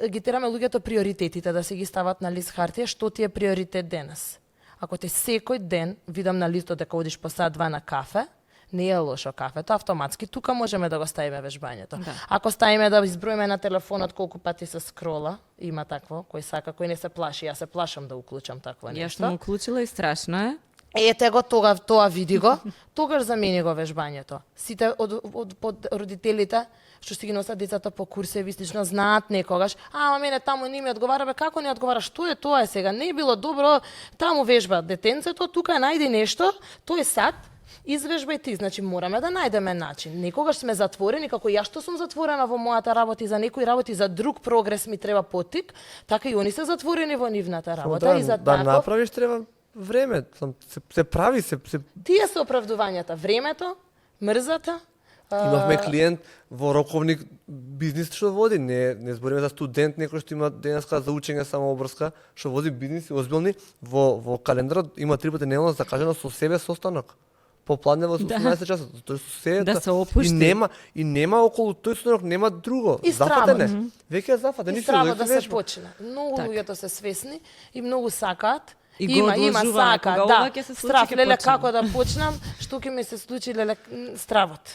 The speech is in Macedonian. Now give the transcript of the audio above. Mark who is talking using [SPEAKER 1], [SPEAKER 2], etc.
[SPEAKER 1] ги тераме луѓето приоритетите да се ги стават на лист хартија, што ти е приоритет денес. Ако те секој ден видам на листот дека одиш по сат-два на кафе, не е лошо кафето, автоматски тука можеме да го ставиме вежбањето.
[SPEAKER 2] Да.
[SPEAKER 1] Ако ставиме да изброиме на телефонот колку пати се скрола, има такво, кој сака, кој не се плаши, јас се плашам да уклучам такво
[SPEAKER 2] Ја
[SPEAKER 1] нешто.
[SPEAKER 2] што му уклучила и страшно е.
[SPEAKER 1] Ете го тоа види го, тогаш замени го вежбањето. Сите од родителите што си ги носат децата по курсеви, слично знаат некогаш, ама мене таму не ми одговара, бе како не одговара, што е тоа сега, не било добро, таму вежба детенцето, тука најди нешто, тој сад, извежбај ти, значи мораме да најдеме начин. Некогаш сме затворени, како ја што сум затворена во мојата работа и за некои работи, за друг прогрес ми треба поттик, така и они се затворени во нивната работа и за
[SPEAKER 3] да
[SPEAKER 1] таков.
[SPEAKER 3] направиш треба време, се прави се
[SPEAKER 1] Тие се оправдувањата, времето, мрзата.
[SPEAKER 3] Имавме клиент во роковник бизнис што води, не збориме за студент некој што има денеска за учење само обрска, што води бизнис и озбилни, во календарот има 3 пати неделно закажано со себе состанок. Попладне во 18 часот, тој со себе
[SPEAKER 2] Да се опушти.
[SPEAKER 3] и нема околу тој состанок нема друго.
[SPEAKER 1] И
[SPEAKER 3] Зафатене.
[SPEAKER 1] стравот.
[SPEAKER 3] Веќе е зафатен,
[SPEAKER 1] И
[SPEAKER 3] ништо
[SPEAKER 1] страво
[SPEAKER 3] веќе
[SPEAKER 1] да се
[SPEAKER 3] вежба.
[SPEAKER 1] почне. Многу
[SPEAKER 2] Така.
[SPEAKER 1] луѓето се свесни и многу сакаат.
[SPEAKER 2] И го
[SPEAKER 1] Има
[SPEAKER 2] одложуваат.
[SPEAKER 1] сака,
[SPEAKER 2] Кога
[SPEAKER 1] да.
[SPEAKER 2] ова ќе се случи,
[SPEAKER 1] Страф,
[SPEAKER 2] ќе
[SPEAKER 1] леле,
[SPEAKER 2] почнам.
[SPEAKER 1] како да почнам, што ќе ми се случи, леле, стравот.